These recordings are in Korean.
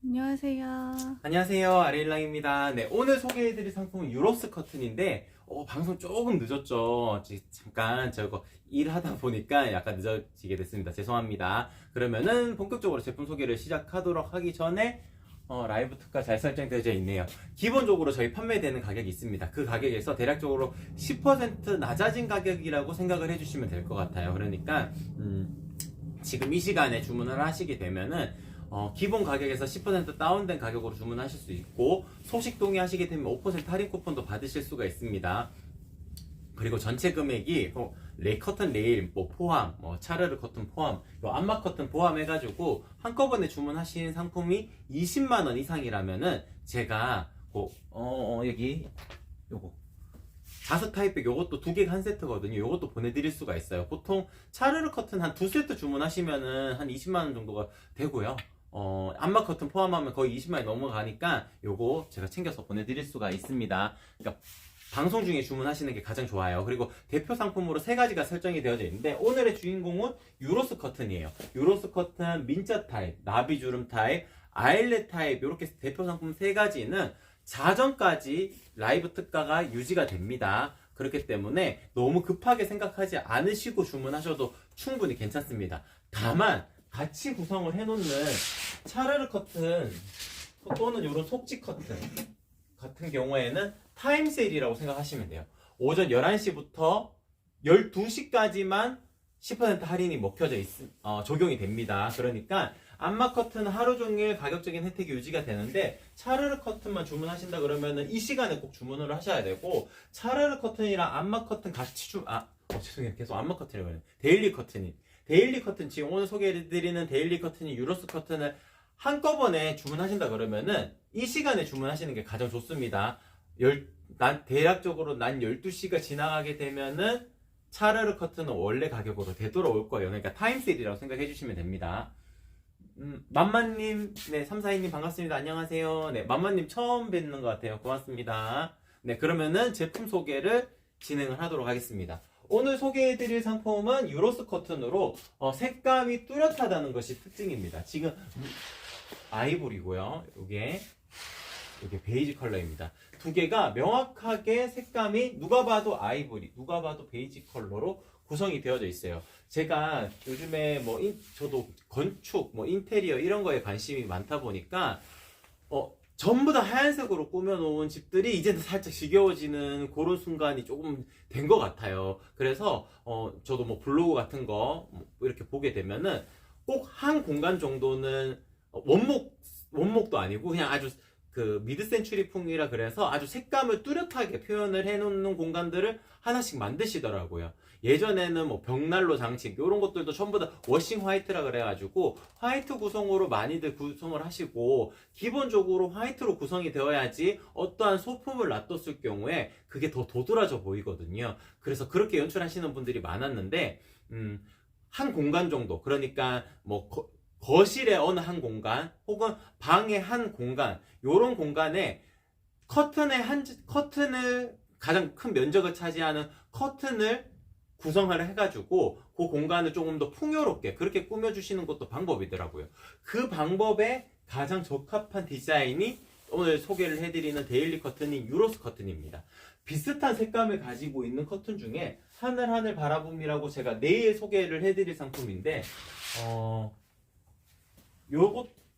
안녕하세요. 안녕하세요, 아레일랑입니다. 네, 오늘 소개해드릴 상품은 유로스 커튼인데 방송 조금 늦었죠. 잠깐 저거 일하다 보니까 약간 늦어지게 됐습니다. 죄송합니다. 그러면은 본격적으로 제품 소개를 시작하도록 하기 전에 라이브 특가 잘 설정되어 있네요. 기본적으로 저희 판매되는 가격이 있습니다. 그 가격에서 대략적으로 10% 낮아진 가격이라고 생각을 해주시면 될 것 같아요. 그러니까 지금 이 시간에 주문을 하시게 되면은 기본 가격에서 10% 다운된 가격으로 주문하실 수 있고, 소식 동의하시게 되면 5% 할인 쿠폰도 받으실 수가 있습니다. 그리고 전체 금액이 커튼 레일 포함, 차르르 커튼 포함, 안마 커튼 포함 해가지고 한꺼번에 주문하신 상품이 20만원 이상이라면은 제가 여기 요거 자석 타입백 요것도 두 개가 한 세트거든요. 요것도 보내드릴 수가 있어요. 보통 차르르 커튼 한 두 세트 주문하시면은 한 20만원 정도가 되고요. 안마 커튼 포함하면 거의 20만원이 넘어가니까 요거 제가 챙겨서 보내드릴 수가 있습니다. 그러니까 방송 중에 주문하시는 게 가장 좋아요. 그리고 대표 상품으로 세 가지가 설정이 되어져 있는데, 오늘의 주인공은 유로스 커튼이에요. 유로스 커튼, 민자 타입, 나비 주름 타입, 아일렛 타입, 이렇게 대표 상품 세 가지는 자정까지 라이브 특가가 유지가 됩니다. 그렇기 때문에 너무 급하게 생각하지 않으시고 주문하셔도 충분히 괜찮습니다. 다만 같이 구성을 해놓는 차르르 커튼 또는 이런 속지 커튼 같은 경우에는 타임 세일이라고 생각하시면 돼요. 오전 11시부터 12시까지만 10% 할인이 적용이 됩니다. 그러니까 안마 커튼 하루 종일 가격적인 혜택이 유지가 되는데, 차르르 커튼만 주문하신다 그러면은 이 시간에 꼭 주문을 하셔야 되고, 차르르 커튼이랑 안마 커튼 같이 죄송해요. 계속 안마 커튼이라고 해요. 데일리 커튼, 지금 오늘 소개해드리는 데일리 커튼이 유로스 커튼을 한꺼번에 주문하신다 그러면은 이 시간에 주문하시는 게 가장 좋습니다. 대략적으로 난 12시가 지나가게 되면은 차르르 커튼은 원래 가격으로 되돌아올 거예요. 그러니까 타임 세일이라고 생각해 주시면 됩니다. 맘마님, 네, 342님 반갑습니다. 안녕하세요. 네, 맘마님 처음 뵙는 것 같아요. 고맙습니다. 네, 그러면은 제품 소개를 진행을 하도록 하겠습니다. 오늘 소개해드릴 상품은 유로스 커튼으로 색감이 뚜렷하다는 것이 특징입니다. 지금 아이보리고요. 이게 베이지 컬러입니다. 두 개가 명확하게 색감이 누가 봐도 아이보리, 누가 봐도 베이지 컬러로 구성이 되어져 있어요. 제가 요즘에 저도 건축, 인테리어 이런 거에 관심이 많다 보니까 전부 다 하얀색으로 꾸며놓은 집들이 이제는 살짝 지겨워지는 그런 순간이 조금 된 것 같아요. 그래서 저도 블로그 같은 거 이렇게 보게 되면은 꼭 한 공간 정도는 원목도 아니고 그냥 아주 그 미드 센추리풍이라 그래서 아주 색감을 뚜렷하게 표현을 해놓는 공간들을 하나씩 만드시더라고요. 예전에는 벽난로 장식 이런 것들도 전부 다 워싱 화이트라 그래가지고 화이트 구성으로 많이들 구성을 하시고, 기본적으로 화이트로 구성이 되어야지 어떠한 소품을 놔뒀을 경우에 그게 더 도드라져 보이거든요. 그래서 그렇게 연출하시는 분들이 많았는데, 한 공간 정도, 그러니까 거실의 어느 한 공간 혹은 방의 한 공간, 요런 공간에 커튼을 가장 큰 면적을 차지하는 커튼을 구성을 해가지고 그 공간을 조금 더 풍요롭게 그렇게 꾸며주시는 것도 방법이더라고요. 그 방법에 가장 적합한 디자인이 오늘 소개를 해드리는 데일리 커튼인 유로스 커튼입니다. 비슷한 색감을 가지고 있는 커튼 중에 하늘하늘 바라봄이라고 제가 내일 소개를 해드릴 상품인데,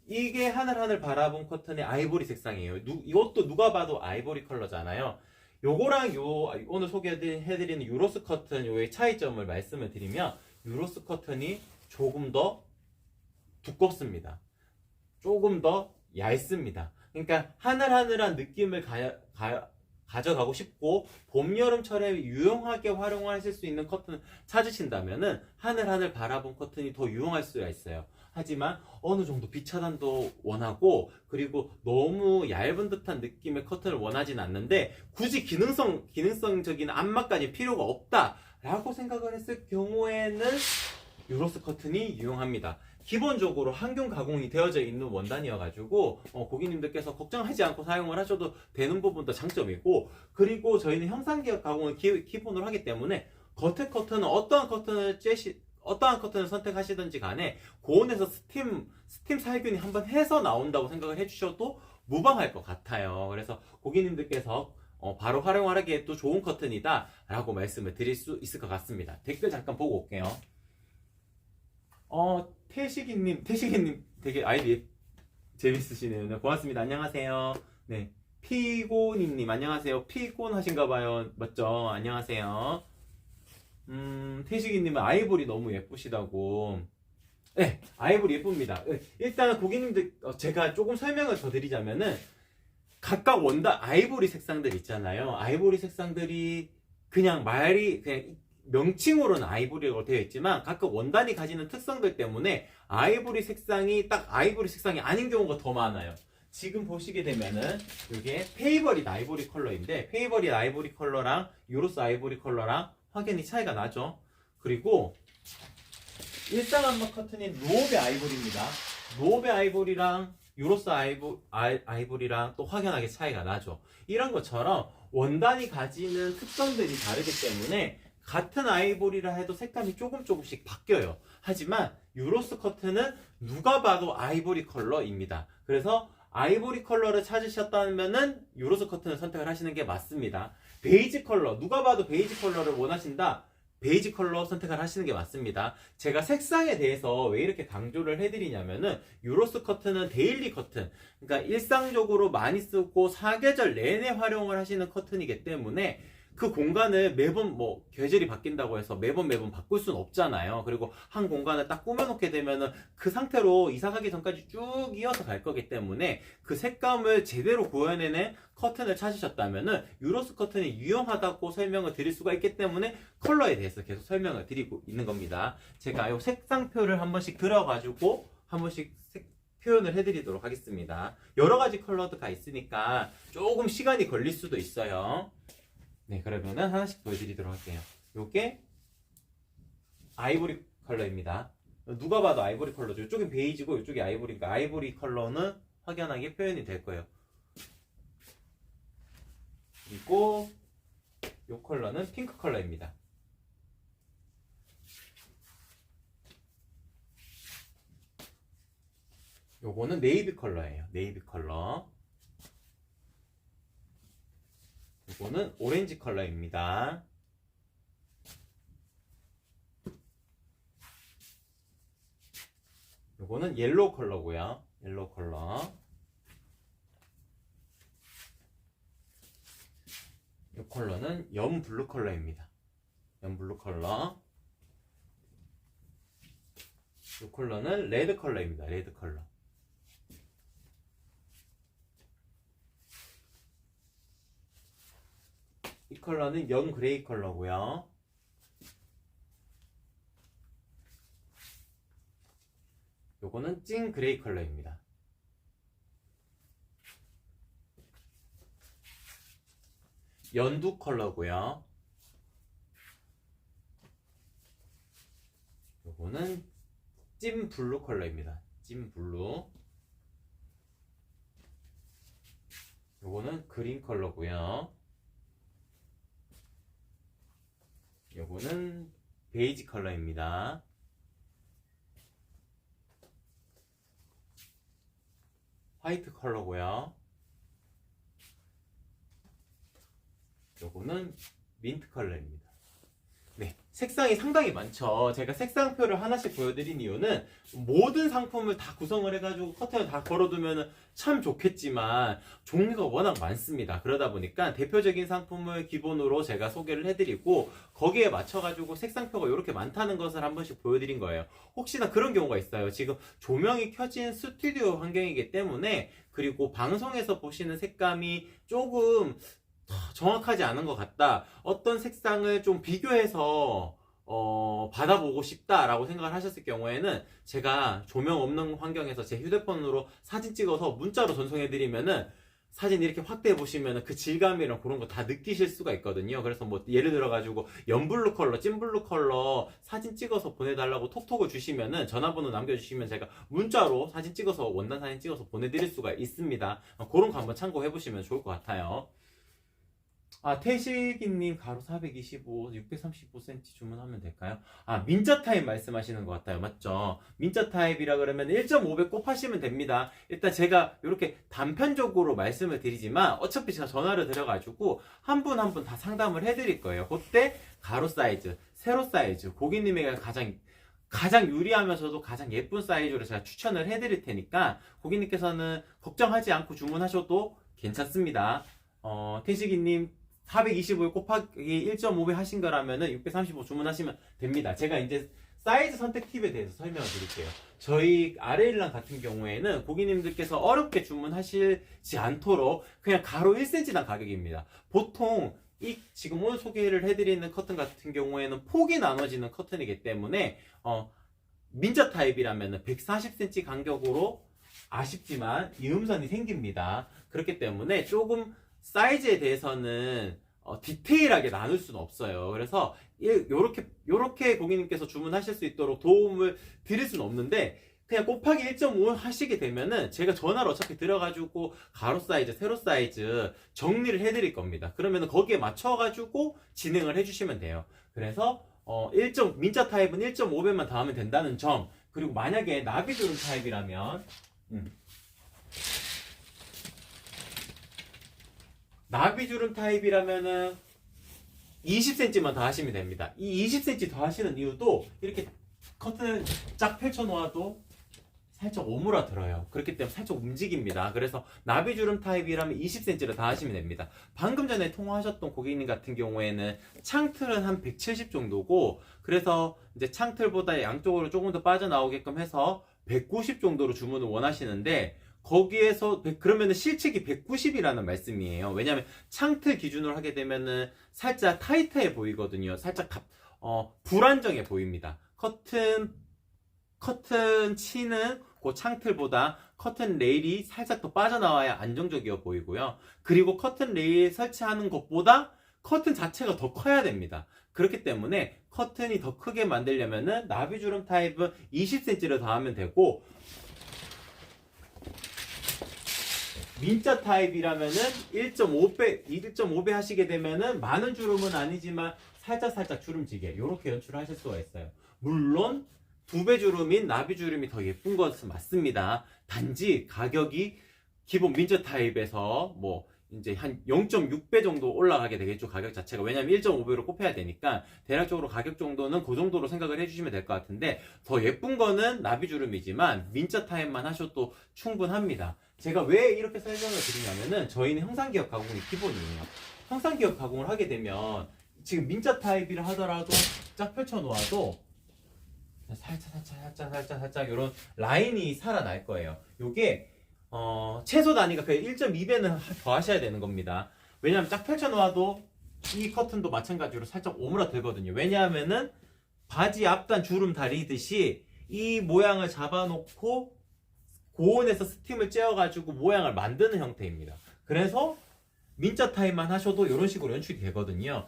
이게 하늘하늘 바라본 커튼의 아이보리 색상이에요. 이것도 누가 봐도 아이보리 컬러잖아요. 요거랑 오늘 소개해드리는 유로스 커튼 요의 차이점을 말씀을 드리면, 유로스 커튼이 조금 더 두껍습니다. 조금 더 얇습니다. 그러니까 하늘하늘한 느낌을 가져가고 싶고, 봄, 여름철에 유용하게 활용하실 수 있는 커튼 찾으신다면은 하늘하늘 바라본 커튼이 더 유용할 수가 있어요. 하지만 어느 정도 비차단도 원하고, 그리고 너무 얇은 듯한 느낌의 커튼을 원하진 않는데, 굳이 기능성적인 안마까지 필요가 없다라고 생각을 했을 경우에는 유로스 커튼이 유용합니다. 기본적으로 항균 가공이 되어져 있는 원단이어가지고 고객님들께서 걱정하지 않고 사용을 하셔도 되는 부분도 장점이고, 그리고 저희는 형상기업 가공을 기본으로 하기 때문에 겉에 커튼은 어떠한 커튼을 선택하시든지 간에 고온에서 스팀 그림 살균이 한번 해서 나온다고 생각을 해주셔도 무방할 것 같아요. 그래서 고객님들께서 바로 활용하기에 또 좋은 커튼이다 라고 말씀을 드릴 수 있을 것 같습니다. 댓글 잠깐 보고 올게요. 태식이님 되게 아이디 재밌으시네요. 네, 고맙습니다. 안녕하세요. 네, 피곤이님 안녕하세요. 피곤하신가봐요. 맞죠? 안녕하세요. 태식이님은 아이보리 너무 예쁘시다고. 네, 아이보리 예쁩니다. 일단 고객님들 제가 조금 설명을 더 드리자면은 각각 원단 아이보리 색상들 있잖아요. 아이보리 색상들이 그냥 명칭으로는 아이보리라고 되어 있지만 각각 원단이 가지는 특성들 때문에 아이보리 색상이 딱 아이보리 색상이 아닌 경우가 더 많아요. 지금 보시게 되면은 이게 페이버릿 아이보리 컬러인데 페이버릿 아이보리 컬러랑 유로스 아이보리 컬러랑 확연히 차이가 나죠. 그리고 일상암막 커튼인 노베 아이보리입니다. 노베 아이보리랑 유로스 아이보리랑 또 확연하게 차이가 나죠. 이런 것처럼 원단이 가지는 특성들이 다르기 때문에 같은 아이보리라 해도 색감이 조금씩 바뀌어요. 하지만 유로스 커튼은 누가 봐도 아이보리 컬러입니다. 그래서 아이보리 컬러를 찾으셨다면은 유로스 커튼을 선택을 하시는 게 맞습니다. 베이지 컬러, 누가 봐도 베이지 컬러를 원하신다. 베이지 컬러 선택을 하시는 게 맞습니다. 제가 색상에 대해서 왜 이렇게 강조를 해드리냐면은 유로스 커튼은 데일리 커튼, 그러니까 일상적으로 많이 쓰고 사계절 내내 활용을 하시는 커튼이기 때문에 그 공간을 매번 계절이 바뀐다고 해서 매번 바꿀 수는 없잖아요. 그리고 한 공간을 딱 꾸며놓게 되면은 그 상태로 이사 가기 전까지 쭉 이어서 갈 거기 때문에 그 색감을 제대로 구현해낸 커튼을 찾으셨다면은 유로스 커튼이 유용하다고 설명을 드릴 수가 있기 때문에 컬러에 대해서 계속 설명을 드리고 있는 겁니다. 제가 이 색상표를 한 번씩 들어가지고 한 번씩 표현을 해드리도록 하겠습니다. 여러 가지 컬러가 있으니까 조금 시간이 걸릴 수도 있어요. 네, 그러면은 하나씩 보여드리도록 할게요. 요게 아이보리 컬러입니다. 누가 봐도 아이보리 컬러죠. 이쪽은 베이지고 이쪽이 아이보리니까 아이보리 컬러는 확연하게 표현이 될 거예요. 그리고 요 컬러는 핑크 컬러입니다. 요거는 네이비 컬러예요. 네이비 컬러. 이거는 오렌지 컬러입니다. 이거는 옐로우 컬러고요. 옐로우 컬러. 이 컬러는 연 블루 컬러입니다. 연 블루 컬러. 이 컬러는 레드 컬러입니다. 레드 컬러. 이 컬러는 연 그레이 컬러고요. 요거는 찐 그레이 컬러입니다. 연두 컬러고요. 요거는 찐 블루 컬러입니다. 찐 블루. 요거는 그린 컬러고요. 요거는 베이지 컬러입니다. 화이트 컬러고요. 요거는 민트 컬러입니다. 네, 색상이 상당히 많죠. 제가 색상표를 하나씩 보여드린 이유는 모든 상품을 다 구성을 해가지고 커튼을 다 걸어두면 참 좋겠지만 종류가 워낙 많습니다. 그러다 보니까 대표적인 상품을 기본으로 제가 소개를 해드리고 거기에 맞춰가지고 색상표가 이렇게 많다는 것을 한 번씩 보여드린 거예요. 혹시나 그런 경우가 있어요. 지금 조명이 켜진 스튜디오 환경이기 때문에 그리고 방송에서 보시는 색감이 조금 정확하지 않은 것 같다. 어떤 색상을 좀 비교해서 받아보고 싶다라고 생각을 하셨을 경우에는 제가 조명 없는 환경에서 제 휴대폰으로 사진 찍어서 문자로 전송해드리면은 사진 이렇게 확대해 보시면은 그 질감이랑 그런 거 다 느끼실 수가 있거든요. 그래서 뭐 예를 들어 가지고 연블루 컬러, 찐블루 컬러 사진 찍어서 보내달라고 톡톡을 주시면은 전화번호 남겨주시면 제가 문자로 사진 찍어서 원단 사진 찍어서 보내드릴 수가 있습니다. 그런 거 한번 참고해 보시면 좋을 것 같아요. 태식이님 가로 425, 635cm 주문하면 될까요? 민자 타입 말씀하시는 것 같아요. 맞죠? 민자 타입이라 그러면 1.5배 곱하시면 됩니다. 일단 제가 이렇게 단편적으로 말씀을 드리지만 어차피 제가 전화를 드려가지고 한 분 한 분 다 상담을 해드릴 거예요. 그때 가로 사이즈, 세로 사이즈, 고객님에게 가장 유리하면서도 가장 예쁜 사이즈로 제가 추천을 해드릴 테니까 고객님께서는 걱정하지 않고 주문하셔도 괜찮습니다. 태식이님 425 곱하기 1.5배 하신 거라면은 635 주문하시면 됩니다. 제가 이제 사이즈 선택 팁에 대해서 설명을 드릴게요. 저희 아레일랑 같은 경우에는 고객님들께서 어렵게 주문하시지 않도록 그냥 가로 1cm당 가격입니다. 보통 지금 오늘 소개를 해드리는 커튼 같은 경우에는 폭이 나눠지는 커튼이기 때문에 민자 타입이라면 140cm 간격으로 아쉽지만 이음선이 생깁니다. 그렇기 때문에 조금 사이즈에 대해서는 디테일하게 나눌 수는 없어요. 그래서 요렇게 고객님께서 주문하실 수 있도록 도움을 드릴 수는 없는데 그냥 곱하기 1.5 하시게 되면은 제가 전화를 어차피 들어가지고 가로 사이즈, 세로 사이즈 정리를 해드릴 겁니다. 그러면은 거기에 맞춰가지고 진행을 해주시면 돼요. 그래서 민자 타입은 1.5배만 더하면 된다는 점, 그리고 만약에 나비주름 타입이라면 나비주름 타입이라면은 20cm만 더 하시면 됩니다. 이 20cm 더 하시는 이유도 이렇게 커튼을 쫙 펼쳐 놓아도 살짝 오므라들어요. 그렇기 때문에 살짝 움직입니다. 그래서 나비주름 타입이라면 20cm를 다 하시면 됩니다. 방금 전에 통화하셨던 고객님 같은 경우에는 창틀은 한 170 정도고, 그래서 이제 창틀보다 양쪽으로 조금 더 빠져나오게끔 해서 190 정도로 주문을 원하시는데, 거기에서 그러면은 실측이 190이라는 말씀이에요. 왜냐하면 창틀 기준으로 하게 되면은 살짝 타이트해 보이거든요. 살짝 불안정해 보입니다. 커튼 치는 그 창틀보다 커튼 레일이 살짝 더 빠져나와야 안정적이어 보이고요. 그리고 커튼 레일 설치하는 것보다 커튼 자체가 더 커야 됩니다. 그렇기 때문에 커튼이 더 크게 만들려면은 나비주름 타입은 20cm를 더하면 되고, 민자 타입이라면은 1.5배 하시게 되면은 많은 주름은 아니지만 살짝 주름지게 이렇게 연출하실 수가 있어요. 물론 2배 주름인 나비 주름이 더 예쁜 것은 맞습니다. 단지 가격이 기본 민자 타입에서 뭐 이제 한 0.6배 정도 올라가게 되겠죠, 가격 자체가. 왜냐면 1.5배로 곱해야 되니까 대략적으로 가격 정도는 그 정도로 생각을 해주시면 될 것 같은데, 더 예쁜 거는 나비 주름이지만 민자 타입만 하셔도 충분합니다. 제가 왜 이렇게 설명을 드리냐면은 저희는 형상기업 가공이 기본이에요. 형상기업 가공을 하게 되면 지금 민자 타입이라 하더라도 쫙 펼쳐 놓아도 살짝 이런 라인이 살아날 거예요. 요게 최소 단위가 그냥 1.2배는 더 하셔야 되는 겁니다. 왜냐하면 쫙 펼쳐 놓아도 이 커튼도 마찬가지로 살짝 오므라들거든요. 왜냐하면은 바지 앞단 주름 다리듯이 이 모양을 잡아놓고 고온에서 스팀을 쬐어가지고 모양을 만드는 형태입니다. 그래서 민자 타입만 하셔도 이런 식으로 연출이 되거든요.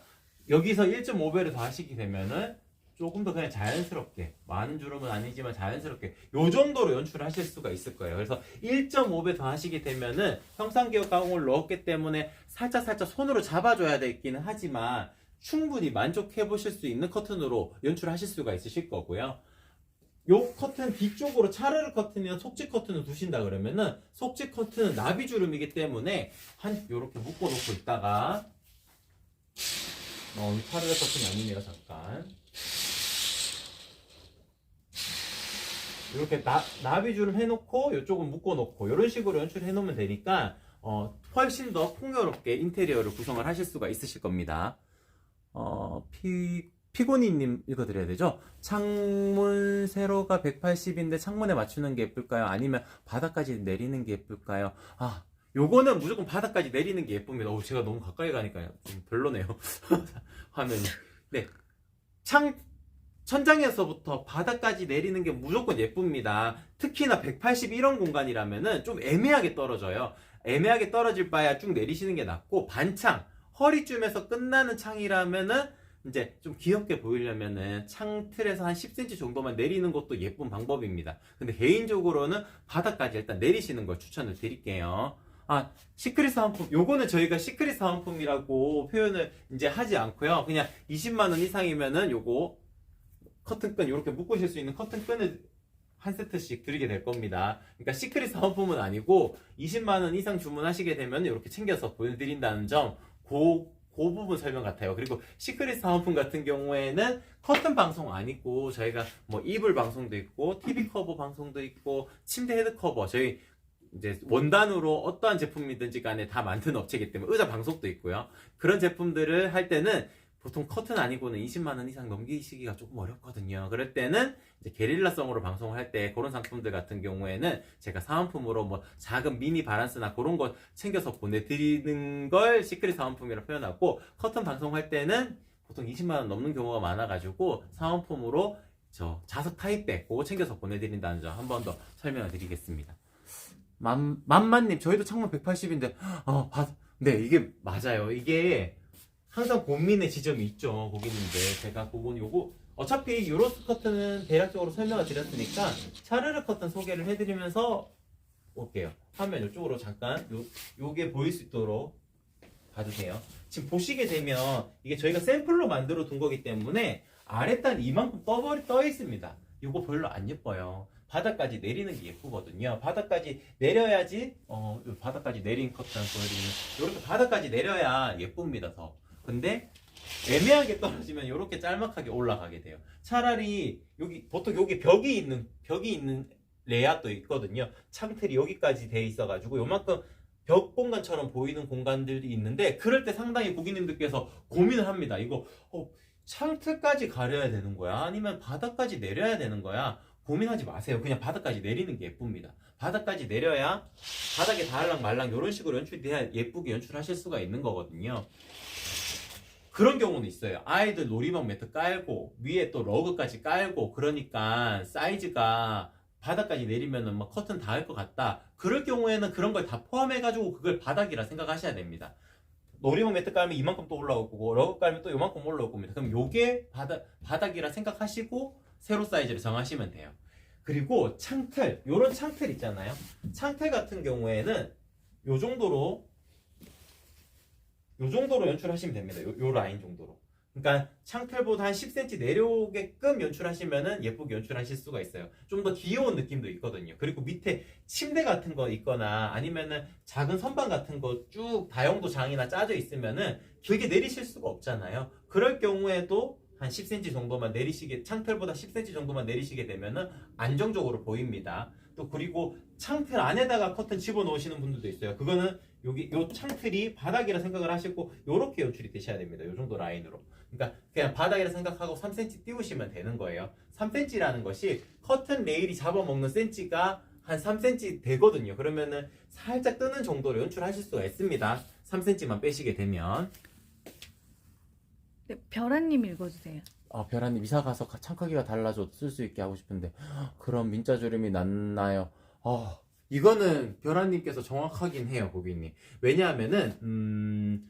여기서 1.5배를 더 하시게 되면은 조금 더 그냥 자연스럽게, 많은 주름은 아니지만 자연스럽게 요 정도로 연출을 하실 수가 있을 거예요. 그래서 1.5배 더 하시게 되면은 형상기업 가공을 넣었기 때문에 살짝 손으로 잡아줘야 되기는 하지만 충분히 만족해 보실 수 있는 커튼으로 연출하실 수가 있으실 거고요. 요 커튼 뒤쪽으로 차르르 커튼이나 속지 커튼을 두신다 그러면은, 속지 커튼은 나비 주름이기 때문에 요렇게 묶어 놓고 있다가 차르르 커튼이 아니네요. 잠깐 이렇게 나비 주름 해놓고 이쪽은 묶어 놓고 이런 식으로 연출해 놓으면 되니까 훨씬 더 풍요롭게 인테리어를 구성을 하실 수가 있으실 겁니다. 피고니님 읽어드려야 되죠? 창문 세로가 180인데 창문에 맞추는 게 예쁠까요? 아니면 바닥까지 내리는 게 예쁠까요? 요거는 무조건 바닥까지 내리는 게 예쁩니다. 제가 너무 가까이 가니까 좀 별로네요. 화면이. 네. 천장에서부터 바닥까지 내리는 게 무조건 예쁩니다. 특히나 180 이런 공간이라면은 좀 애매하게 떨어져요. 애매하게 떨어질 바야 쭉 내리시는 게 낫고, 반창, 허리쯤에서 끝나는 창이라면은 이제 좀 귀엽게 보이려면은 창틀에서 한 10cm 정도만 내리는 것도 예쁜 방법입니다. 근데 개인적으로는 바닥까지 일단 내리시는 걸 추천을 드릴게요. 시크릿 사은품, 요거는 저희가 시크릿 사은품이라고 표현을 이제 하지 않고요. 그냥 20만 원 이상이면은 요거 커튼끈, 이렇게 묶으실 수 있는 커튼끈을 한 세트씩 드리게 될 겁니다. 그러니까 시크릿 사은품은 아니고 20만 원 이상 주문하시게 되면 이렇게 챙겨서 보여드린다는 점, 그 부분 설명 같아요. 그리고 시크릿 사은품 같은 경우에는 커튼 방송 아니고 저희가 뭐 이불 방송도 있고 TV 커버 방송도 있고 침대 헤드 커버, 저희 이제 원단으로 어떠한 제품이든지 간에 다 만드는 업체이기 때문에 의자 방석도 있고요. 그런 제품들을 할 때는 보통 커튼 아니고는 20만 원 이상 넘기시기가 조금 어렵거든요. 그럴 때는 이제 게릴라성으로 방송을 할 때 그런 상품들 같은 경우에는 제가 사은품으로 뭐 작은 미니 바란스나 그런 거 챙겨서 보내드리는 걸 시크릿 사은품이라고 표현하고, 커튼 방송할 때는 보통 20만 원 넘는 경우가 많아가지고 사은품으로 저 자석 타입백 그거 챙겨서 보내드린다는 점 한 번 더 설명을 드리겠습니다. 만만님, 저희도 창문 180인데 네, 이게 맞아요. 이게 항상 고민의 지점이 있죠, 고객님들. 제가 그건 요거 어차피 유로스 커튼은 대략적으로 설명을 드렸으니까 샤르르 커튼 소개를 해드리면서 올게요. 화면 이쪽으로 잠깐 요게 보일 수 있도록 봐주세요. 지금 보시게 되면 이게 저희가 샘플로 만들어 둔 거기 때문에 아랫단 이만큼 떠 있습니다. 요거 별로 안 예뻐요. 바닥까지 내리는 게 예쁘거든요. 바닥까지 내려야지, 바닥까지 내린 커튼 보여드리면, 이렇게 바닥까지 내려야 예쁩니다, 더. 근데 애매하게 떨어지면 이렇게 짤막하게 올라가게 돼요. 차라리 보통 여기 벽이 있는 레이아웃도 있거든요. 창틀이 여기까지 돼 있어가지고 요만큼 벽 공간처럼 보이는 공간들이 있는데, 그럴 때 상당히 고객님들께서 고민을 합니다. 이거 창틀까지 가려야 되는 거야? 아니면 바닥까지 내려야 되는 거야? 고민하지 마세요. 그냥 바닥까지 내리는 게 예쁩니다. 바닥까지 내려야 바닥에 닿을랑 말랑 이런 식으로 연출돼야 예쁘게 연출하실 수가 있는 거거든요. 그런 경우는 있어요. 아이들 놀이방 매트 깔고 위에 또 러그까지 깔고, 그러니까 사이즈가 바닥까지 내리면은 막 커튼 닿을 것 같다. 그럴 경우에는 그런 걸 다 포함해가지고 그걸 바닥이라 생각하셔야 됩니다. 놀이방 매트 깔면 이만큼 또 올라올 거고, 러그 깔면 또 이만큼 올라올 겁니다. 그럼 요게 바닥이라 생각하시고 세로 사이즈를 정하시면 돼요. 그리고 창틀, 요런 창틀 있잖아요. 창틀 같은 경우에는 요 정도로 연출하시면 됩니다. 요 라인 정도로. 그러니까 창틀보다 한 10cm 내려오게끔 연출하시면은 예쁘게 연출하실 수가 있어요. 좀 더 귀여운 느낌도 있거든요. 그리고 밑에 침대 같은 거 있거나 아니면은 작은 선반 같은 거 쭉 다용도 장이나 짜져 있으면은 길게 내리실 수가 없잖아요. 그럴 경우에도 한 10cm 정도만 창틀보다 10cm 정도만 내리시게 되면은 안정적으로 보입니다. 또 그리고 창틀 안에다가 커튼 집어 넣으시는 분들도 있어요. 그거는 요 창틀이 바닥이라 생각을 하시고 요렇게 연출이 되셔야 됩니다. 요 정도 라인으로. 그러니까 그냥 바닥이라 생각하고 3cm 띄우시면 되는 거예요. 3cm라는 것이 커튼 레일이 잡아먹는 센치가 한 3cm 되거든요. 그러면은 살짝 뜨는 정도로 연출하실 수가 있습니다. 3cm만 빼시게 되면. 네, 별아님 읽어주세요. 별아님, 이사 가서 창크기가 달라져 쓸 수 있게 하고 싶은데 그럼 민자주름이 낫나요? 이거는 별아님께서 정확하긴 해요, 고객님. 왜냐하면은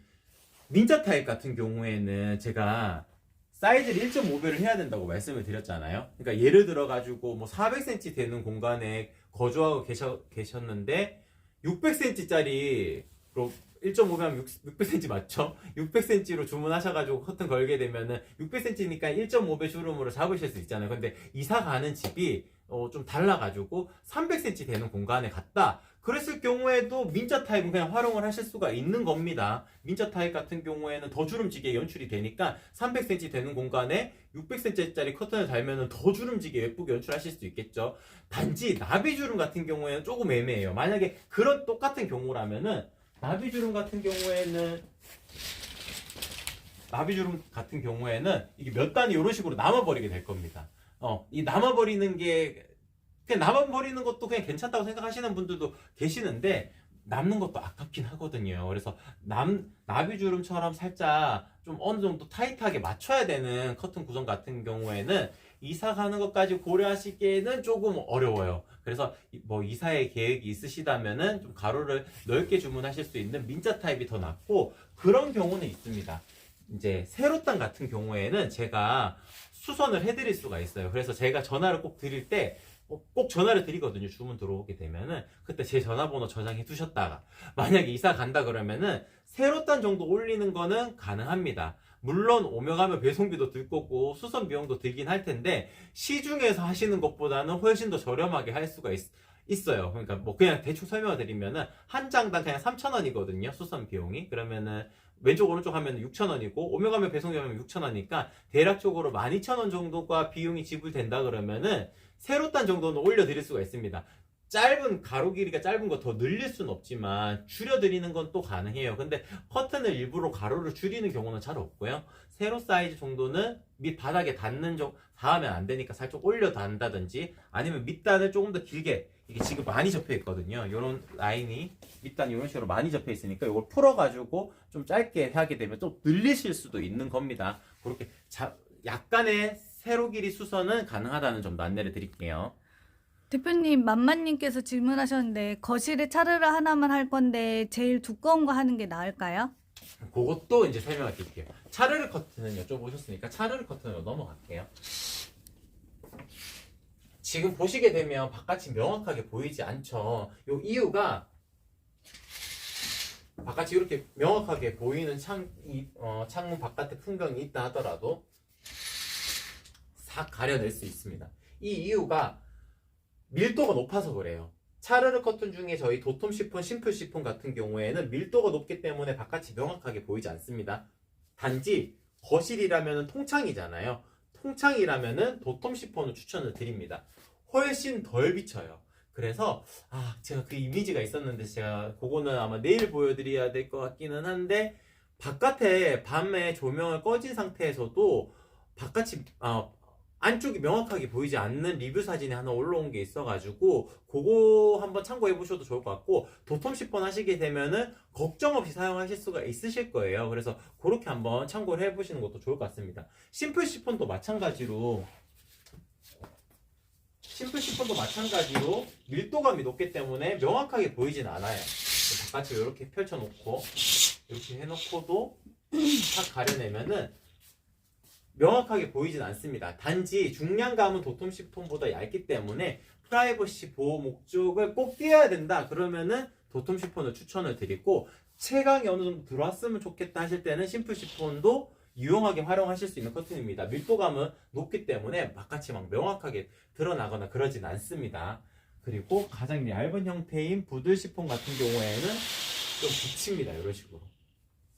민자 타입 같은 경우에는 제가 사이즈를 1.5배를 해야 된다고 말씀을 드렸잖아요. 그러니까 예를 들어 가지고 뭐 400cm 되는 공간에 거주하고 계셨는데 600cm짜리 1.5배면 600cm 맞죠? 600cm로 주문하셔가지고 커튼 걸게 되면은 600cm니까 1.5배 주름으로 잡으실 수 있잖아요. 근데 이사 가는 집이 좀 달라가지고 300cm 되는 공간에 갔다. 그랬을 경우에도 민자 타입은 그냥 활용을 하실 수가 있는 겁니다. 민자 타입 같은 경우에는 더 주름지게 연출이 되니까 300cm 되는 공간에 600cm짜리 커튼을 달면은 더 주름지게 예쁘게 연출하실 수 있겠죠. 단지 나비주름 같은 경우에는 조금 애매해요. 만약에 그런 똑같은 경우라면은 나비주름 같은 경우에는 이게 몇 단이 이런 식으로 남아버리게 될 겁니다. 이 남아버리는 게 그냥 남아버리는 것도 그냥 괜찮다고 생각하시는 분들도 계시는데 남는 것도 아깝긴 하거든요. 그래서 나비주름처럼 살짝 좀 어느 정도 타이트하게 맞춰야 되는 커튼 구성 같은 경우에는 이사 가는 것까지 고려하시기에는 조금 어려워요. 그래서 뭐 이사의 계획이 있으시다면은 좀 가로를 넓게 주문하실 수 있는 민자 타입이 더 낫고, 그런 경우는 있습니다. 이제 세로땅 같은 경우에는 제가 수선을 해드릴 수가 있어요. 그래서 제가 전화를 꼭 드릴 때 꼭 전화를 드리거든요. 주문 들어오게 되면은 그때 제 전화번호 저장해 두셨다가 만약에 이사 간다 그러면은 새로 딴 정도 올리는 거는 가능합니다. 물론 오며 가며 배송비도 들 거고 수선 비용도 들긴 할 텐데 시중에서 하시는 것보다는 훨씬 더 저렴하게 할 수가 있어요. 그러니까 뭐 그냥 대충 설명을 드리면은 한 장당 그냥 3,000원이거든요. 수선 비용이. 그러면은 왼쪽 오른쪽 하면 6,000원이고 오며 가며 배송비 하면 6,000원이니까 대략적으로 12,000원 정도가 비용이 지불된다 그러면은 새로 딴 정도는 올려드릴 수가 있습니다. 짧은 가로 길이가 짧은 거 더 늘릴 수는 없지만 줄여드리는 건 또 가능해요. 근데 커튼을 일부러 가로를 줄이는 경우는 잘 없고요. 세로 사이즈 정도는 밑 바닥에 닿으면 안 되니까 살짝 올려 단다든지 아니면 밑단을 조금 더 길게 이게 지금 많이 접혀 있거든요. 이런 라인이 밑단이 이런 식으로 많이 접혀 있으니까 이걸 풀어가지고 좀 짧게 하게 되면 좀 늘리실 수도 있는 겁니다. 그렇게 약간의 세로 길이 수선은 가능하다는 점도 안내를 드릴게요. 대표님, 만만님께서 질문하셨는데 거실에 차르르 하나만 할 건데 제일 두꺼운 거 하는 게 나을까요? 그것도 이제 설명을 드릴게요. 차르르 커튼은 여쭤보셨으니까 차르르 커튼으로 넘어갈게요. 지금 보시게 되면 바깥이 명확하게 보이지 않죠. 요 이유가 바깥이 이렇게 명확하게 보이는 창문 바깥에 풍경이 있다 하더라도 싹 가려낼 수 있습니다. 이 이유가 밀도가 높아서 그래요. 차르르 커튼 중에 저희 도톰 시폰, 심플 시폰 같은 경우에는 밀도가 높기 때문에 바깥이 명확하게 보이지 않습니다. 단지 거실이라면 통창이잖아요. 통창이라면 도톰 시폰을 추천을 드립니다. 훨씬 덜 비쳐요. 그래서 제가 그 이미지가 있었는데 제가 그거는 아마 내일 보여드려야 될 것 같기는 한데 바깥에 밤에 조명을 꺼진 상태에서도 바깥이 안쪽이 명확하게 보이지 않는 리뷰 사진이 하나 올라온 게 있어가지고 그거 한번 참고해 보셔도 좋을 것 같고 도톰 시폰 하시게 되면은 걱정 없이 사용하실 수가 있으실 거예요. 그래서 그렇게 한번 참고를 해 보시는 것도 좋을 것 같습니다. 심플 시폰도 마찬가지로 밀도감이 높기 때문에 명확하게 보이진 않아요. 바깥을 이렇게 펼쳐놓고 이렇게 해놓고도 딱 가려내면은 명확하게 보이진 않습니다. 단지 중량감은 도톰 시폰보다 얇기 때문에 프라이버시 보호 목적을 꼭 띄어야 된다 그러면은 도톰 시폰을 추천을 드리고 체감이 어느 정도 들어왔으면 좋겠다 하실 때는 심플 시폰도 유용하게 활용하실 수 있는 커튼입니다. 밀도감은 높기 때문에 바깥이 막 명확하게 드러나거나 그러진 않습니다. 그리고 가장 얇은 형태인 부들 시폰 같은 경우에는 좀 비칩니다. 이런 식으로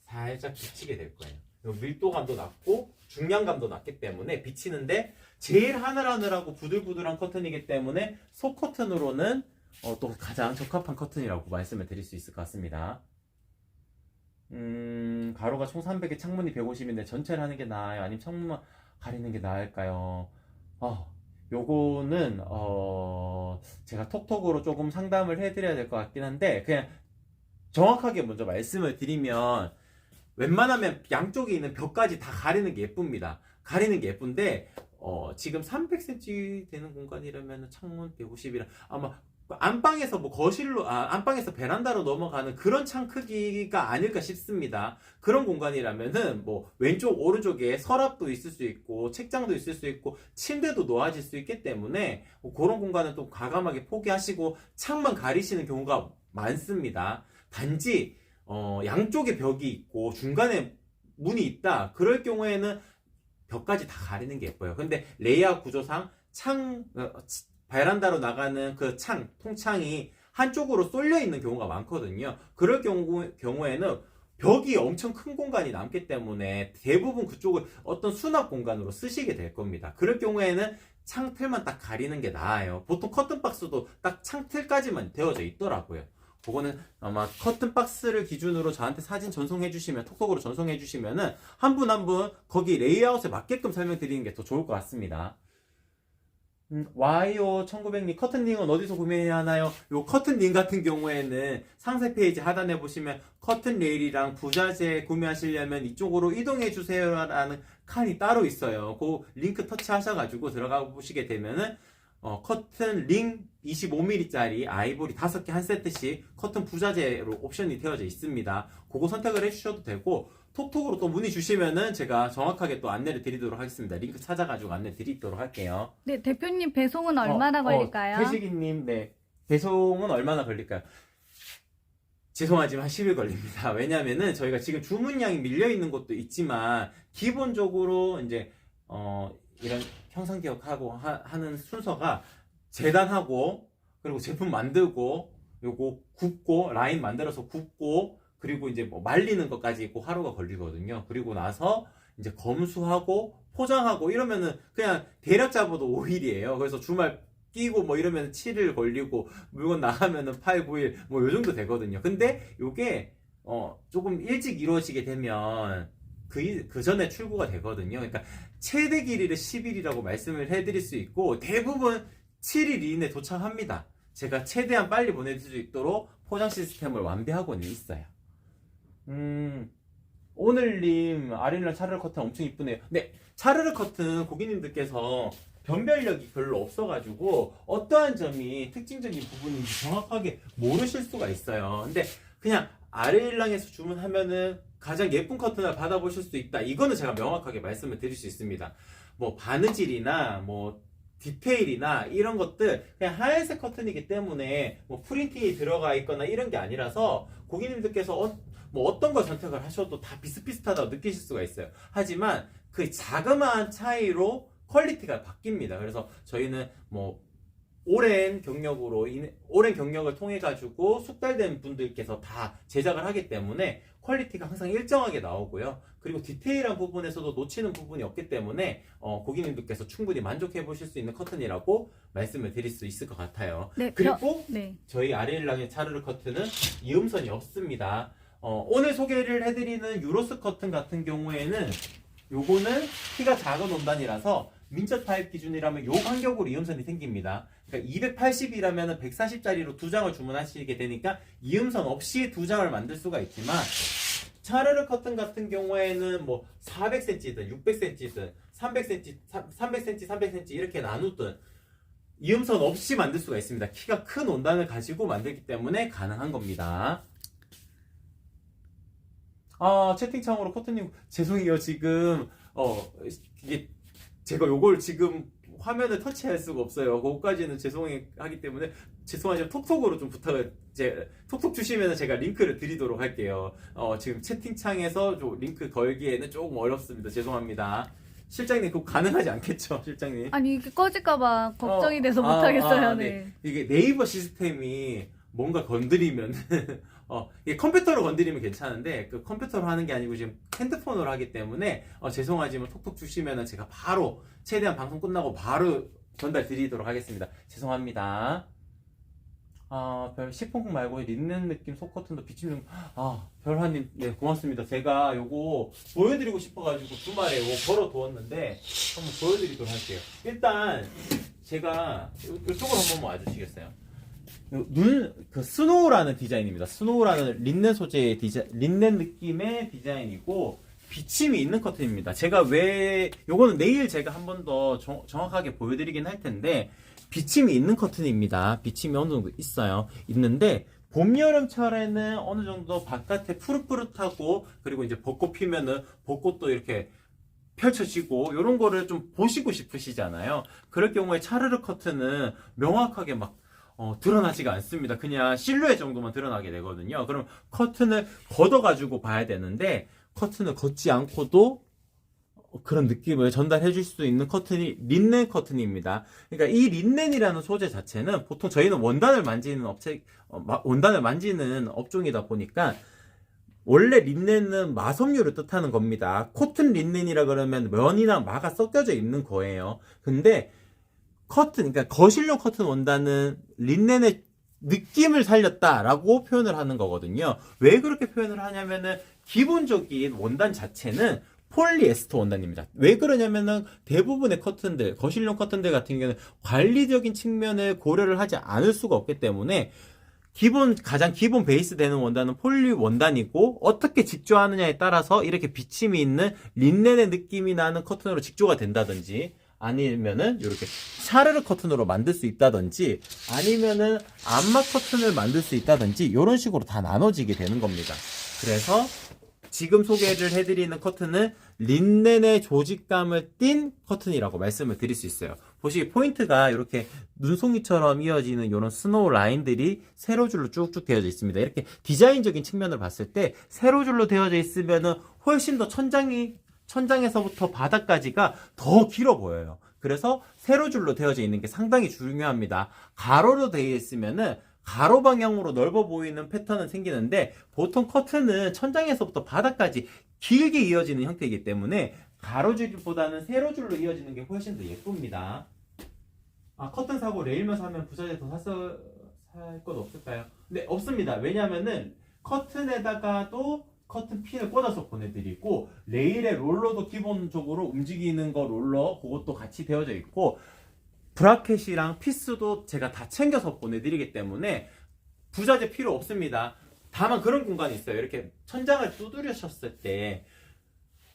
살짝 비치게 될 거예요. 밀도감도 낮고 중량감도 낮기 때문에 비치는데 제일 하늘하늘하고 부들부들한 커튼이기 때문에 속 커튼으로는 또 가장 적합한 커튼이라고 말씀을 드릴 수 있을 것 같습니다. 가로가 총 300에 창문이 150인데 전체를 하는 게 나아요? 아니면 창문만 가리는 게 나을까요? 요거는 제가 톡톡으로 조금 상담을 해드려야 될 것 같긴 한데 그냥 정확하게 먼저 말씀을 드리면 웬만하면 양쪽에 있는 벽까지 다 가리는 게 예쁩니다. 가리는 게 예쁜데 지금 300cm 되는 공간이라면 창문 150이라 아마 안방에서 뭐 거실로 안방에서 베란다로 넘어가는 그런 창 크기가 아닐까 싶습니다. 그런 공간이라면은 뭐 왼쪽 오른쪽에 서랍도 있을 수 있고 책장도 있을 수 있고 침대도 놓아질 수 있기 때문에 뭐 그런 공간은 또 과감하게 포기하시고 창만 가리시는 경우가 많습니다. 단지 양쪽에 벽이 있고 중간에 문이 있다 그럴 경우에는 벽까지 다 가리는 게 예뻐요. 근데 레이아웃 구조상 베란다로 나가는 그 통창이 한쪽으로 쏠려 있는 경우가 많거든요. 그럴 경우에는 벽이 엄청 큰 공간이 남기 때문에 대부분 그쪽을 어떤 수납 공간으로 쓰시게 될 겁니다. 그럴 경우에는 창틀만 딱 가리는 게 나아요. 보통 커튼박스도 딱 창틀까지만 되어져 있더라고요. 그거는 아마 커튼박스를 기준으로 저한테 사진 전송해 주시면 톡톡으로 전송해 주시면은 한 분 한 분 거기 레이아웃에 맞게끔 설명드리는 게 더 좋을 것 같습니다. 와이오 1900님 커튼링은 어디서 구매해야 하나요? 요 커튼링 같은 경우에는 상세 페이지 하단에 보시면 커튼 레일이랑 부자재 구매하시려면 이쪽으로 이동해 주세요라는 칸이 따로 있어요. 그 링크 터치하셔가지고 들어가 보시게 되면은 커튼 링 25mm짜리 아이보리 5개 한 세트씩 커튼 부자재로 옵션이 되어져 있습니다. 그거 선택을 해주셔도 되고 톡톡으로 또 문의 주시면은 제가 정확하게 또 안내를 드리도록 하겠습니다. 링크 찾아가지고 안내 드리도록 할게요. 네, 대표님 배송은 얼마나 걸릴까요? 태식이님, 네. 배송은 얼마나 걸릴까요? 죄송하지만 10일 걸립니다. 왜냐면은 저희가 지금 주문량이 밀려있는 것도 있지만, 기본적으로 이제, 이런 형상기억하고 하는 순서가 재단하고, 그리고 제품 만들고, 요거 굽고, 라인 만들어서 굽고, 그리고 이제 뭐 말리는 것까지 있고 하루가 걸리거든요. 그리고 나서 이제 검수하고 포장하고 이러면은 그냥 대략 잡아도 5일이에요. 그래서 주말 끼고 뭐 이러면 7일 걸리고 물건 나가면은 8, 9일 뭐 요 정도 되거든요. 근데 요게 조금 일찍 이루어지게 되면 그 전에 출고가 되거든요. 그러니까 최대 길이를 10일이라고 말씀을 해드릴 수 있고 대부분 7일 이내에 도착합니다. 제가 최대한 빨리 보내드릴 수 있도록 포장 시스템을 완비하고는 있어요. 오늘님 아릴라 차르르 커튼 엄청 이쁘네요. 네, 차르르 커튼 고객님들께서 변별력이 별로 없어가지고 어떠한 점이 특징적인 부분인지 정확하게 모르실 수가 있어요. 근데 그냥 아릴랑에서 주문하면은 가장 예쁜 커튼을 받아보실 수 있다. 이거는 제가 명확하게 말씀을 드릴 수 있습니다. 뭐 바느질이나 뭐 디테일이나 이런 것들 그냥 하얀색 커튼이기 때문에 뭐 프린팅이 들어가 있거나 이런 게 아니라서 고객님들께서 뭐 어떤 걸 선택을 하셔도 다 비슷비슷하다고 느끼실 수가 있어요. 하지만 그 자그마한 차이로 퀄리티가 바뀝니다. 그래서 저희는 뭐 오랜 경력을 통해 가지고 숙달된 분들께서 다 제작을 하기 때문에 퀄리티가 항상 일정하게 나오고요. 그리고 디테일한 부분에서도 놓치는 부분이 없기 때문에 고객님들께서 충분히 만족해 보실 수 있는 커튼이라고 말씀을 드릴 수 있을 것 같아요. 네, 그리고 네. 저희 아리엘랑의 차르르 커튼은 이음선이 없습니다. 오늘 소개를 해드리는 유로스 커튼 같은 경우에는 요거는 키가 작은 원단이라서 민첩 타입 기준이라면 요 간격으로 이음선이 생깁니다. 그러니까 280이라면 140짜리로 2장을 주문하시게 되니까 이음선 없이 2장을 만들 수가 있지만 차르르 커튼 같은 경우에는 뭐 400cm든 600cm든 300cm, 300cm 이렇게 나누든 이음선 없이 만들 수가 있습니다. 키가 큰 원단을 가지고 만들기 때문에 가능한 겁니다. 채팅창으로 커튼님 죄송해요. 지금 이게 제가 요걸 지금 화면을 터치할 수가 없어요. 그거까지는 죄송하기 때문에 죄송하지만 톡톡으로 좀 부탁을 톡톡 주시면 제가 링크를 드리도록 할게요. 지금 채팅창에서 좀 링크 걸기에는 조금 어렵습니다. 죄송합니다. 실장님 그거 가능하지 않겠죠, 실장님? 아니 이게 꺼질까봐 걱정이 돼서 못하겠어요. 네. 이게 네이버 시스템이 뭔가 건드리면 이게 컴퓨터로 건드리면 괜찮은데 그 컴퓨터로 하는 게 아니고 지금 핸드폰으로 하기 때문에 죄송하지만 톡톡 주시면은 제가 바로 최대한 방송 끝나고 바로 전달 드리도록 하겠습니다. 죄송합니다. 별 시폰 말고 린넨 느낌 속커튼도 비치는 별하님 네 고맙습니다. 제가 요거 보여드리고 싶어가지고 주말에 요거 걸어두었는데 한번 보여드리도록 할게요. 일단 제가 이쪽으로 한번 와주시겠어요? 스노우라는 디자인입니다. 스노우라는 린넨 소재의 린넨 느낌의 디자인이고 비침이 있는 커튼입니다. 제가 요거는 내일 제가 한 번 더 정확하게 보여드리긴 할 텐데 비침이 있는 커튼입니다. 비침이 어느 정도 있는데 봄, 여름철에는 어느 정도 바깥에 푸릇푸릇하고 그리고 이제 벚꽃 피면은 벚꽃도 이렇게 펼쳐지고 이런 거를 좀 보시고 싶으시잖아요. 그럴 경우에 차르르 커튼은 명확하게 막 드러나지가 않습니다. 그냥 실루엣 정도만 드러나게 되거든요. 그럼 커튼을 걷어가지고 봐야 되는데 커튼을 걷지 않고도 그런 느낌을 전달해 줄 수 있는 커튼이 린넨 커튼입니다. 그러니까 이 린넨이라는 소재 자체는 보통 저희는 원단을 만지는 업종이다 보니까 원래 린넨은 마섬유를 뜻하는 겁니다. 코튼 린넨이라 그러면 면이나 마가 섞여져 있는 거예요. 근데 그러니까 거실용 커튼 원단은 린넨의 느낌을 살렸다라고 표현을 하는 거거든요. 왜 그렇게 표현을 하냐면은 기본적인 원단 자체는 폴리에스터 원단입니다. 왜 그러냐면은 대부분의 커튼들, 거실용 커튼들 같은 경우는 관리적인 측면을 고려를 하지 않을 수가 없기 때문에 가장 기본 베이스 되는 원단은 폴리 원단이고 어떻게 직조하느냐에 따라서 이렇게 비침이 있는 린넨의 느낌이 나는 커튼으로 직조가 된다든지 아니면은 이렇게 샤르르 커튼으로 만들 수 있다든지 아니면은 암막 커튼을 만들 수 있다든지 이런 식으로 다 나눠지게 되는 겁니다. 그래서 지금 소개를 해드리는 커튼은 린넨의 조직감을 띤 커튼이라고 말씀을 드릴 수 있어요. 보시기 포인트가 이렇게 눈송이처럼 이어지는 이런 스노우 라인들이 세로줄로 쭉쭉 되어져 있습니다. 이렇게 디자인적인 측면을 봤을 때 세로줄로 되어져 있으면은 훨씬 더 천장에서부터 바닥까지가 더 길어 보여요. 그래서 세로줄로 되어져 있는 게 상당히 중요합니다. 가로로 되어 있으면은 가로 방향으로 넓어 보이는 패턴은 생기는데 보통 커튼은 천장에서부터 바닥까지 길게 이어지는 형태이기 때문에 가로줄보다는 세로줄로 이어지는 게 훨씬 더 예쁩니다. 커튼 사고 레일만 사면 부자재 더 살 것 없을까요? 네, 없습니다. 왜냐면은 커튼에다가도 커튼 핀을 꽂아서 보내드리고 레일의 롤러도 기본적으로 움직이는 거 롤러 그것도 같이 되어져 있고 브라켓이랑 피스도 제가 다 챙겨서 보내드리기 때문에 부자재 필요 없습니다. 다만 그런 공간이 있어요. 이렇게 천장을 두드리셨을 때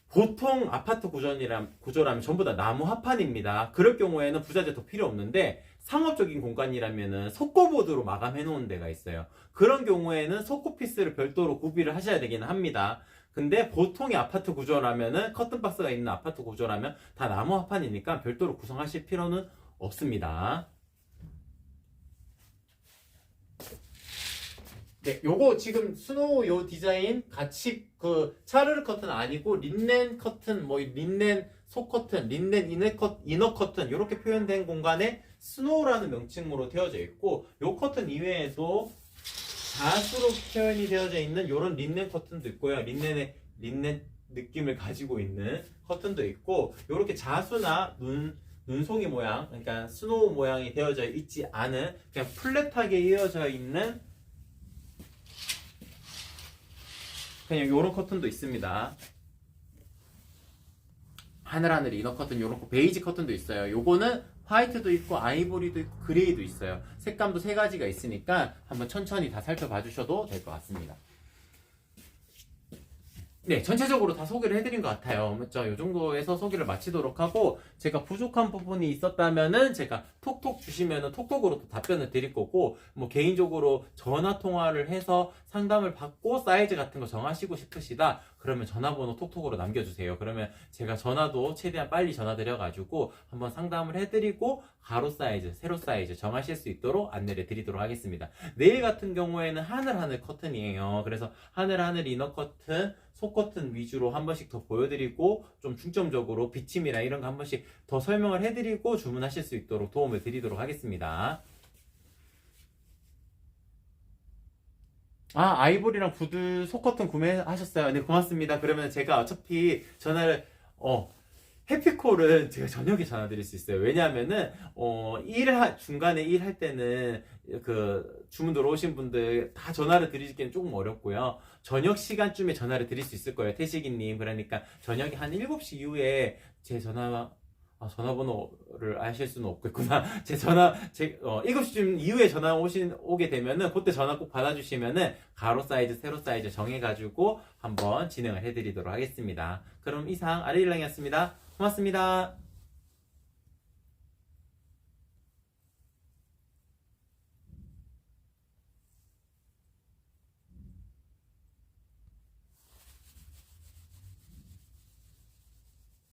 보통 아파트 구조라면 전부 다 나무 합판입니다. 그럴 경우에는 부자재 더 필요 없는데 상업적인 공간이라면은 석고보드로 마감해 놓은 데가 있어요. 그런 경우에는 석고 피스를 별도로 구비를 하셔야 되기는 합니다. 근데 보통의 아파트 구조라면은 커튼 박스가 있는 아파트 구조라면 다 나무 합판이니까 별도로 구성하실 필요는 없습니다. 네, 요거 지금 스노우 요 디자인 같이 그 차르르 커튼 아니고 린넨 커튼, 뭐 린넨 속 커튼, 린넨 이너 커튼 이렇게 표현된 공간에 스노우라는 명칭으로 되어져 있고 요 커튼 이외에도 자수로 표현이 되어져 있는 요런 린넨 커튼도 있고요. 린넨 느낌을 가지고 있는 커튼도 있고 요렇게 자수나 눈송이 모양, 그러니까 스노우 모양이 되어져 있지 않은 그냥 플랫하게 이어져 있는 그냥 요런 커튼도 있습니다. 하늘 이너 커튼 요런 거 베이지 커튼도 있어요. 요거는 화이트도 있고 아이보리도 있고 그레이도 있어요. 색감도 세 가지가 있으니까 한번 천천히 다 살펴봐 주셔도 될 것 같습니다. 네, 전체적으로 다 소개를 해드린 것 같아요. 맞죠? 이 정도에서 소개를 마치도록 하고, 제가 부족한 부분이 있었다면은, 제가 톡톡 주시면은 톡톡으로 또 답변을 드릴 거고, 뭐, 개인적으로 전화 통화를 해서 상담을 받고 사이즈 같은 거 정하시고 싶으시다? 그러면 전화번호 톡톡으로 남겨주세요. 그러면 제가 전화도 최대한 빨리 전화드려가지고, 한번 상담을 해드리고, 가로 사이즈, 세로 사이즈 정하실 수 있도록 안내를 드리도록 하겠습니다. 내일 같은 경우에는 하늘 커튼이에요. 그래서 하늘 이너 커튼, 속 커튼 위주로 한 번씩 더 보여드리고 좀 중점적으로 비침이나 이런 거 한 번씩 더 설명을 해드리고 주문하실 수 있도록 도움을 드리도록 하겠습니다. 아이보리랑 구두 속 커튼 구매하셨어요? 네, 고맙습니다. 그러면 제가 어차피 전화를 해피콜은 제가 저녁에 전화 드릴 수 있어요. 왜냐하면은 중간에 일할 때는 그 주문 들어오신 분들 다 전화를 드리기는 조금 어렵고요. 저녁 시간쯤에 전화를 드릴 수 있을 거예요. 태식이님. 그러니까 저녁에 한 7시 이후에 제 전화번호를 아실 수는 없겠구나. 7시쯤 이후에 오게 되면은 그때 전화 꼭 받아주시면은 가로 사이즈, 세로 사이즈 정해가지고 한번 진행을 해드리도록 하겠습니다. 그럼 이상 아리일랑이었습니다. 고맙습니다.